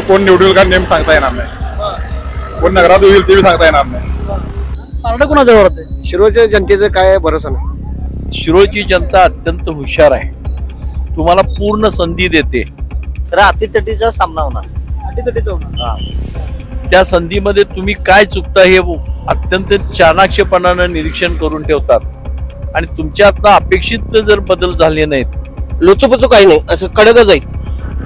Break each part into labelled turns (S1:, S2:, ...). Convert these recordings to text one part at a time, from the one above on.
S1: कोण निवडून का नेम सांगता येणार नाही, कोण नगरात होईल ते सांगता येणार नाही.
S2: पारडं कोणाच्या जोरात आहे?
S3: शिरोळच्या जनतेचं काय भरोसा नाही.
S4: शिरोळची जनता अत्यंत हुशार आहे, तुम्हाला पूर्ण संधी देते.
S5: तर अटीतटीचा सामना होणार.
S2: अटीतटीचं होणार.
S4: त्या संधीमध्ये तुम्ही काय चुकता हे अत्यंत चाणाक्षपणानं निरीक्षण करून ठेवतात आणि तुमच्यातनं अपेक्षित जर बदल झाले नाहीत,
S3: लुचुपुचू काही नाही, असं कडकच आहे.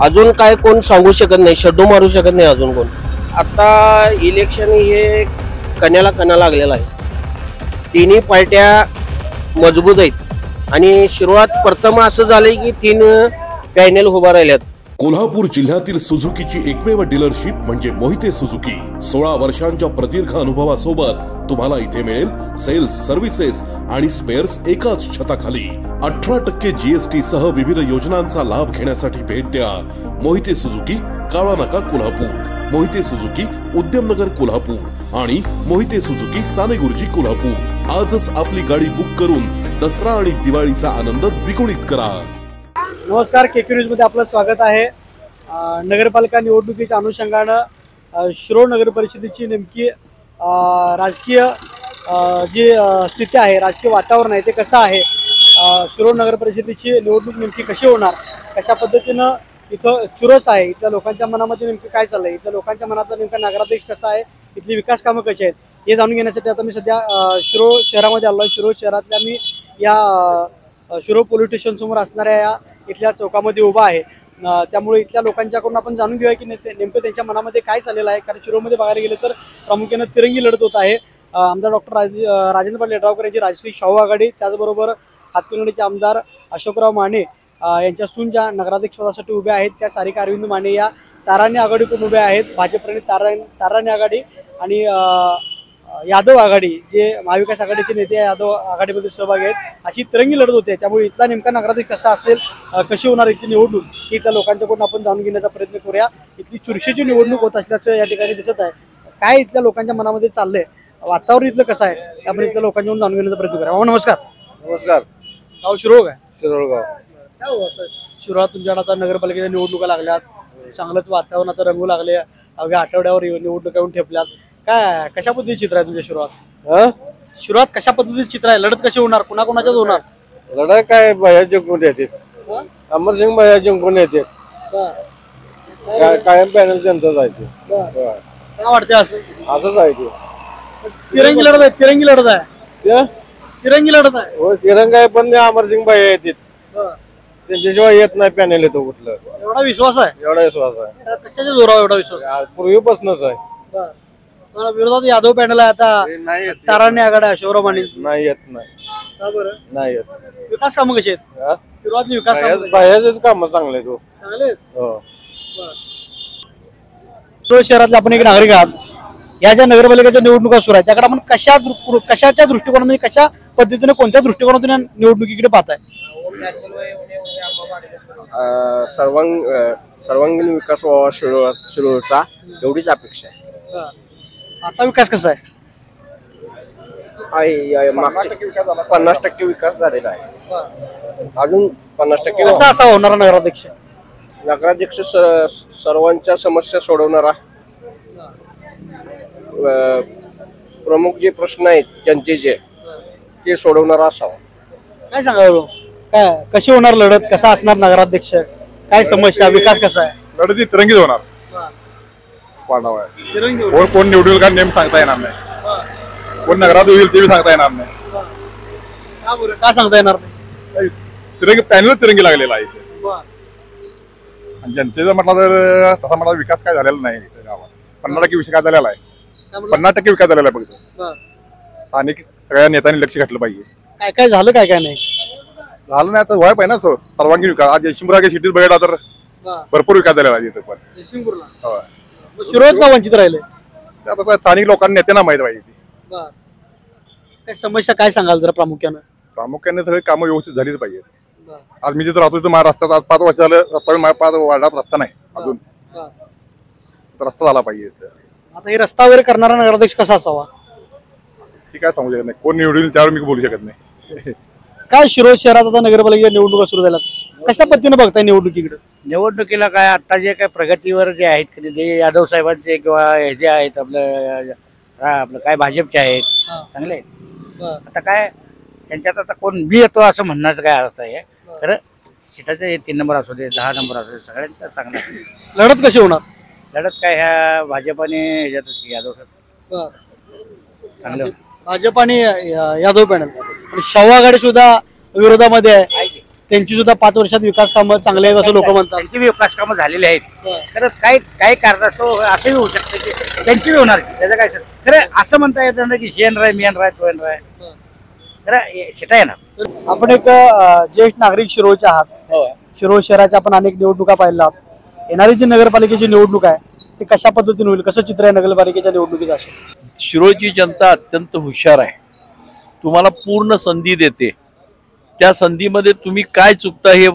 S3: अजून काय कोण सांगू शकत नाही, शड्डू मारू शकत नाही अजून कोण. आता इलेक्शन हे कण्याला कणा लागलेला आहे. तिन्ही पार्ट्या मजबूत आहेत आणि सुरुवात प्रथम असं झालंय की 3 पॅनल उभा राहिल्यात.
S6: कोल्हापूर जिल्ह्यातील सुझुकीची एकमेव डीलरशिप म्हणजे मोहिते सुझुकी. 16 वर्षांच्या प्रदीर्घ अनुभवासोबत तुम्हाला इथे मिळेल सेल्स, सर्व्हिसेस आणि स्पेअर्स एकाच छताखाली. 18% GST सह विविध योजनांचा लाभ घेण्यासाठी भेट द्या. मोहिते सुझुकी, काळा नाका, कोल्हापूर. मोहिते सुझुकी, उद्यमनगर, कोल्हापूर आणि मोहिते सुझुकी, सानेगुरुजी, कोल्हापूर. आजच आपली गाडी बुक करून दसरा आणि दिवाळीचा आनंद द्विगुणित करा.
S2: नमस्कार, केके न्यूज मध्ये आपलं स्वागत आहे. नगरपालिका निवडणुकीच्या अनुषंगानं शिरोळ नगर परिषदेची नेमकी राजकीय जी स्थिती आहे, राजकीय वातावरण आहे ते कसं आहे, शिरोळ नगर परिषदेची निवडणूक नेमकी कशी होणार, कशा पद्धतीनं इथं चुरस आहे, इथल्या लोकांच्या मनामध्ये नेमकं काय चाललंय, इथल्या लोकांच्या मनातला नेमका नगराध्यक्ष कसा आहे, इथली विकास कामं कशी आहेत हे जाणून घेण्यासाठी आता मी सध्या शिरोळ शहरामध्ये आलो आहे. शिरोळ शहरातल्या मी या शिरोळ पोलीस स्टेशन समोर असणाऱ्या या इथल्या चौकामध्ये उभा आहे. त्यामुळे इथल्या लोकांच्याकडून आपण जाणून घेऊया की नेमकं त्यांच्या मनामध्ये काय चाललेलं आहे. कारण शिरोळमध्ये बघायला गेलं तर प्रामुख्यानं तिरंगी लढत होत आहे. आमदार डॉक्टर राजेंद्र पाटील यड्रावकर यांची राजश्री शाहू आघाडी, त्याचबरोबर हातकणंगलेचे आमदार अशोकराव माने यांच्या सून ज्या नगराध्यक्ष पदासाठी उभ्या आहेत त्या सारिका अरविंद माने या ताराणी आघाडीतून उभ्या आहेत. भाजपने ताराणी आघाडी आणि यादव आघाडी जे महाविकास आघाडीचे नेते यादव आघाडीमध्ये सहभागी आहेत, अशी तिरंगी लढत होते. त्यामुळे इथला नेमका नगराध्यक्ष कसा असेल, कशी होणार इथली निवडणूक ही इथल्या लोकांच्याकडून आपण जाणून घेण्याचा प्रयत्न करूया. इथली चुरशीची निवडणूक होत असल्याचं या ठिकाणी दिसत आहे. काय इथल्या लोकांच्या मनामध्ये चाललंय, वातावरण इथलं कसं आहे, त्यामुळे इथल्या लोकांच्याकडून जाणून घेण्याचा प्रयत्न करूया. नमस्कार.
S3: नमस्कार.
S2: गाव शिरोळ काय?
S3: शिरोळगाव.
S2: काय होतं शिरोळात तुमच्याकडे आता नगरपालिकेच्या निवडणुका लागल्यात, चांगलंच वातावरण आता रंगू लागले, अवघ्या आठवड्यावर निवडणुका येऊन ठेपल्यात. काय कशा पद्धतीचे चित्र आहे तुमच्या शिरोळात कशा पद्धतीचे चित्र आहे, लढत कशी होणार, कुणाकुणाच्याच होणार?
S3: लढाई काय भैया जिंकून येते, अमरसिंग भैया जिंकून येते. कायम पॅनल त्यांचं जायचे.
S2: काय वाटते
S3: असंच आहे ते.
S2: तिरंगी लढत आहे, तिरंगी लढत आहे, तिरंगी लढत आहे.
S3: हो, तिरंगा आहे, पण अमरसिंग भैया येतात, त्यांच्याशिवाय येत नाही पॅनल येतो कुठलं.
S2: एवढा विश्वास आहे?
S3: एवढा विश्वास आहे.
S2: कशाच्या जोरावर एवढा विश्वास?
S3: पूर्वीपासूनच आहे.
S2: विरोधात यादव पॅनल आहे आता, ताराणी आघाडी आहे, शिवराम माने
S3: नाही येत. नाही नाही येत.
S2: विकास कामं कशी आहेत शिरोळातली? विकास
S3: बाहेरच काम चांगले तो
S2: चांगले.
S3: हो.
S2: शिरोळ शहरातले आपण एक नागरिक आहात. या ज्या नगरपालिकेच्या निवडणुका सुरू आहेत त्याकडे आपण कशाच्या दृष्टिकोनातून, कशा पद्धतीने, कोणत्या दृष्टिकोनातून या निवडणुकीकडे पाहताय?
S3: सर्वांगीण विकास व्हावा शिरोळचा, एवढीच अपेक्षा आहे.
S2: आता विकास कसा आहे?
S3: 50% विकास झालेला आहे, अजून 50%
S2: कसा असा होणारा नगराध्यक्ष?
S3: नगराध्यक्ष सर्वांच्या समस्या सोडवणारा, प्रमुख जे प्रश्न आहेत जनतेचे ते सोडवणारा असावा.
S2: काय सांगावं, काय कशी होणार लढत, कसा असणार नगराध्यक्ष, काय समस्या, विकास कसा आहे?
S1: लढत ही तिरंगीच होणार. कोण निवडून का नेम सांगता येणार नाही, कोण नगरात होईल ते सांगता येणार नाही.
S2: का सांगता येणार नाही?
S1: तिरंगी पॅनल तिरंगी लागलेला आहे. आणि जनतेचा म्हटलं तर तसा मला विकास काय झालेला नाही गावात. 50% विकास झालेला आहे, 50% विकास झालेला आहे फक्त. आणि सगळ्या नेत्यांनी लक्ष घातलं पाहिजे.
S2: काय काय झालं, काय काय नाही
S1: झालं नाही. आता व्हाय पाहिजे ना सर्वांगीण विकास. आज जयसिंगपूर सिटीत बघितला तर भरपूर विकास झालेला आहे तिथे. पण
S2: जयसिंगपूरला शिरोळच का वंचित राहिले?
S1: आता स्थानिक लोकांना नेत्यांना माहित पाहिजे.
S2: काय समस्या काय सांगाल जरा
S1: प्रामुख्याने सगळी कामं व्यवस्थित झालीच पाहिजे. आज मी जिथे राहतो तिथे माझ्या रस्त्यात आज 5 वर्ष झालं रस्ता, माझ्या 5 वार्डात रस्ता नाही अजून. रस्ता झाला पाहिजे.
S2: आता हे रस्ता वगैरे करणारा नगराध्यक्ष कसा असावा
S1: हे काय सांगू शकत नाही. कोण निवडून त्यावर मी बोलू शकत नाही.
S2: काय शिरोळ शहरात आता नगरपालिकेच्या निवडणुका सुरू झाल्यात, कशा पद्धतीने बघताय निवडणुकीकडे?
S7: निवडणुकीला काय आता जे काय प्रगतीवर जे आहेत की ते यादव साहेबांचे किंवा हे जे आहेत आपलं काय भाजपचे आहेत चांगले आहेत. आता काय त्यांच्यात आता कोण बी येतो असं म्हणण्याचं काय अर्थ आहे. खरं सीटाचे 3 नंबर असू दे 10 नंबर असू दे सगळ्यांचं चांगलं आहे.
S2: लढत कशी होणार?
S7: लढत काय ह्या भाजपाने ह्याच्यातच यादव साहेब चांगलं
S2: भाजप आणि यादव पॅनल आणि शाहू आघाडी सुद्धा विरोधामध्ये आहे. त्यांची सुद्धा 5 वर्षात विकास कामं चांगले आहेत असं लोक म्हणतात.
S7: त्यांची बी विकास कामं झालेली आहेत. खरं काय कारणास्तव असंही होऊ शकतं की त्यांची बी होणार त्याचं काय खरं असं म्हणता येतं ना की शेण राय मेन राय तो राय खरं शिटा येणार.
S2: आपण एक ज्येष्ठ नागरिक शिरोळचे आहात. शिरोळ शहराच्या आपण अनेक निवडणुका पाहिल्या आहात. येणारी जी नगरपालिकेची निवडणूक आहे ती कशा पद्धतीने होईल, कसं चित्र आहे नगरपालिकेच्या निवडणुकीचं असेल?
S4: शिरोळची जनता अत्यंत हुशार आहे, तुम्हाला पूर्ण संधी देते. त्या संधीमध्ये तुम्ही काय चुकता हे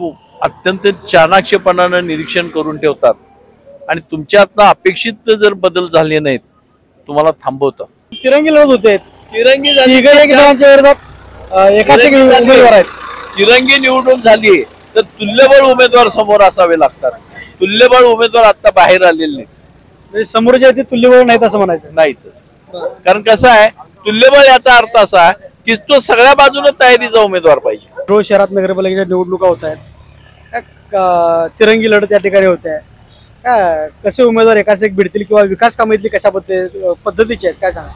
S4: अत्यंत चाणाक्षपणानं निरीक्षण करून ठेवतात आणि तुमच्यातनं अपेक्षित जर बदल झाले नाहीत तुम्हाला थांबवतात.
S2: तिरंगी लढत होते.
S4: तिरंगी
S2: एकाच एक उमेदवार आहेत.
S4: तिरंगी निवडून झाली तर तुल्यबळ उमेदवार समोर असावे लागतात. तुल्यबळ उमेदवार आता बाहेर आलेले नाहीत.
S2: म्हणजे समोरचे आहेत ते तुल्यबळ नाहीत असं म्हणायचं?
S4: नाहीतच. कारण कसं आहे तुल्यबळ याचा अर्थ असा की तो सगळ्या बाजूने तयारीचा उमेदवार पाहिजे.
S2: शिरोळ शहरात नगरपालिकेच्या निवडणुका होत आहेत, तिरंगी लढत या ठिकाणी होत आहे. काय कसे उमेदवार एकाच एक भिडतील किंवा विकास कामं इथली कशा पद्धतीचे आहेत काय सांगा?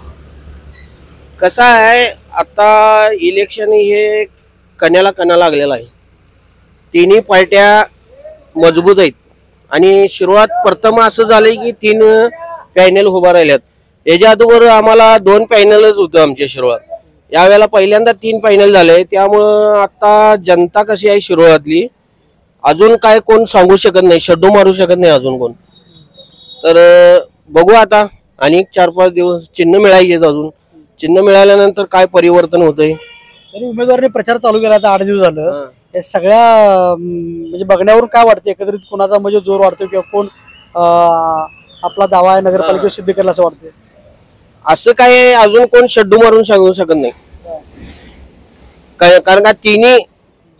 S3: कसं आहे आता इलेक्शन हे कण्याला कणा लागलेला आहे. तिन्ही पार्ट्या मजबूत आहेत आणि सुरुवात प्रथम असं झालंय की 3 पॅनल उभा राहिल्यात. याच्या अगोदर आम्हाला 2 पॅनलच होतं आमच्या शिरोळात. यावेळेला पहिल्यांदा 3 पॅनल झाले. त्यामुळं आता जनता कशी आहे शिरोळातली अजून काय कोण सांगू शकत नाही, शड्डू मारू शकत नाही अजून कोण. तर बघू आता आणि 4-5 दिवस चिन्ह मिळायचे. अजून चिन्ह मिळाल्यानंतर काय परिवर्तन होतंय.
S2: तरी उमेदवारांनी प्रचार चालू केला आता 8 दिवस झालं. हे सगळ्या म्हणजे बघण्यावरून काय वाटतं एकत्रित कोणाचा म्हणजे जोर वाढतो किंवा कोण आपला दावा आहे नगरपालिकेवर सिद्ध केला असं वाटतं?
S3: असं काय अजून कोण शड्डू मारून सांगू शकत नाही. कारण का तिन्ही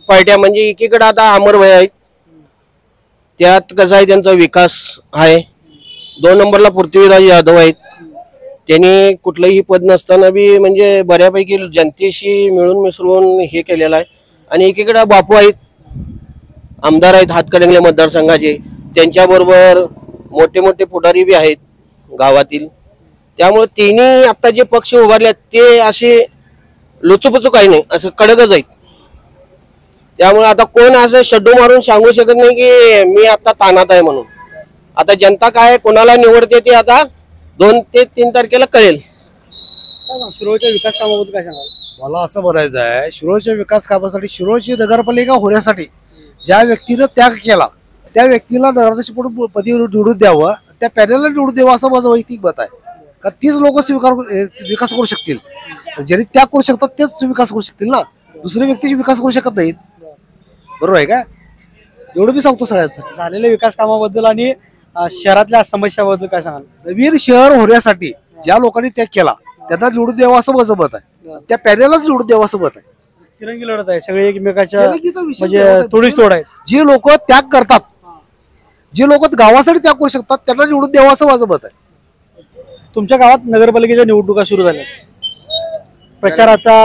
S3: पार्ट्या म्हणजे एकीकडे आता अमरभाई आहेत, त्यात कसं आहे त्यांचा विकास आहे. 2 नंबरला पृथ्वीराज यादव आहेत. त्यांनी कुठलंही पद नसताना बी म्हणजे बऱ्यापैकी जनतेशी मिळून मिसळून हे केलेलं आहे. आणि एकीकडे बापू आहेत, आमदार आहेत हातकणंगले मतदारसंघाचे. त्यांच्याबरोबर मोठे मोठे पुढारी बी आहेत गावातील. त्यामुळे तिन्ही आता जे पक्ष उभारले ते असे लुचुपुचू काही नाही, असं कडकच आहेत. त्यामुळे आता कोण असं शड्डू मारून सांगू शकत नाही की मी आता तानात आहे म्हणून. आता जनता काय कोणाला निवडते ते आता 2 ते 3 तारखेला कळेल.
S2: शिरोळच्या विकास कामाबद्दल काय सांगाल?
S8: मला असं म्हणायचं आहे शिरोळच्या विकास कामासाठी शिरोळची नगरपालिका होण्यासाठी ज्या व्यक्तीनं त्याग केला त्या व्यक्तीला नगराध्यक्ष पदी पदी निवडून द्यावं, त्या पॅनलला निवडून द्यावं असं माझं वैयक्तिक मत आहे. का तीच लोक विकास करू शकतील. ज्यांनी त्याग करू शकतात तेच विकास करू शकतील ना, दुसऱ्या व्यक्तीची विकास करू शकत नाहीत. बरोबर आहे का? एवढं मी सांगतो सगळ्यांचं.
S2: झालेल्या विकास कामाबद्दल आणि शहरातल्या समस्याबद्दल काय सांगाल?
S8: नवीन शहर होण्यासाठी ज्या लोकांनी त्याग केला त्यांना निवडून द्यावं असं माझं मत आहे. त्या पॅनललाच निवडून द्यावं असं मत आहे.
S2: तिरंगी लढत आहे, सगळे एकमेकाच्या
S8: तिरंगीचा विषय
S2: म्हणजे
S8: नाही.
S2: तोडीस तोड आहेत.
S8: जे लोक त्याग करतात, जे लोक गावासाठी त्याग करू शकतात त्यांना निवडून द्यावं असं माझं मत आहे.
S2: तुमच्या गावात नगरपालिकेच्या निवडणुका सुरू झाल्या, प्रचार आता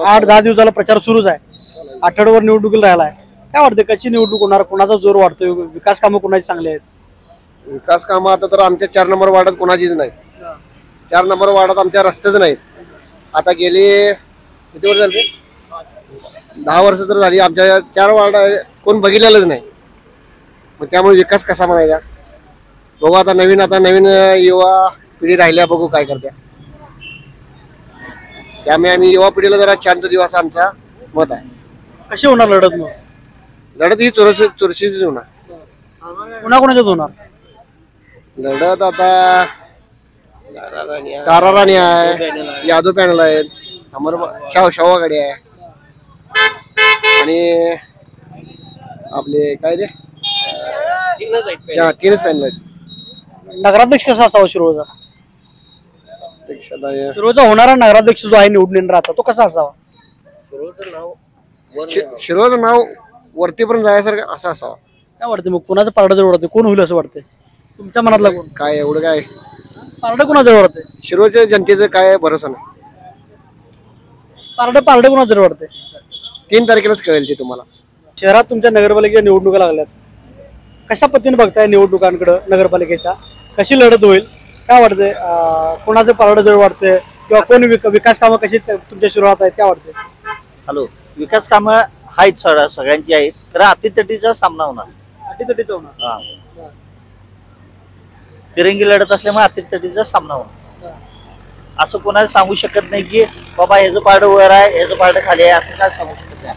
S2: 8-10 दिवसाला प्रचार सुरूच आहे. आठवड्यावर निवडणुकीला राहिला आहे. काय वाटतं कशी निवडणूक होणार, कोणाचा जोर वाढतोय, विकास कामं कोणाची चांगली आहेत?
S9: विकास कामं आता तर आमच्या 4 नंबर वार्डात कोणाचीच नाही. 4 नंबर वार्डात आमच्या रस्तेच नाहीत. आता गेली किती वर्ष झाली, 10 वर्ष तर झाली आमच्या 4 वार्ड कोण बघितलेलंच नाही. मग त्यामुळे विकास कसा म्हणायचा? बघू आता नवीन युवा पिढी राहिल्या, बघू काय करत्या. त्यामुळे आम्ही युवा पिढीला जरा चान्स देऊ असं आमचा मत आहे.
S2: कशी होणार लढत? मग
S9: लढत ही चुरशीच होणार.
S2: कोणाकोणाच्यात होणार
S9: लढत? आता तारा राणी आहे, यादव पॅनल आहेत, शाहू आघाडी आहे आणि आपले काय रे 3च पॅनल आहेत.
S2: नगराध्यक्ष कसा असावा शिरोळचा? शिरोळचा होणारा नगराध्यक्ष जो आहे निवडून येणार आता तो कसा असावा?
S3: शिरोळचं नाव
S9: शिरोळचं नाव वरतीपर्यंत जायसारखं असं असावं.
S2: काय वाटतं मग कोणाचं पारडं जवळ वाटतं, कोण होईल असं वाटतंय तुमच्या मनातला कोण?
S9: काय एवढं काय
S2: पारडं कोणाजवळ वाटतंय?
S9: शिरोळच्या जनतेचं काय भरोसा नाही.
S2: पारडं कोणाजवळ जवळ वाटतंय?
S9: 3 तारखेलाच कळेल ते तुम्हाला.
S2: शहरात तुमच्या नगरपालिकेच्या निवडणुका लागल्यात, कशा पद्धतीने बघताय निवडणुकांकडे नगरपालिकेच्या? कशी लढत होईल काय वाटतंय? कोणाचं पारडं जवळ वाटतंय किंवा कोण विकास कामं कशी तुमच्या शिरोळात आहेत काय वाटतंय?
S5: हॅलो, विकास कामं आहेत सगळ्यांची आहेत, तर अटीतटीचा सामना होणार.
S2: अटीतटीचं होणार.
S5: हा. तिरंगी लढत असल्यामुळे अटीतटीचा सामना होणार. असं कोणाला सांगू शकत नाही की बाबा ह्याचं पारडं वर आहे ह्याचं पारडं खाली आहे, असं काय सांगू शकत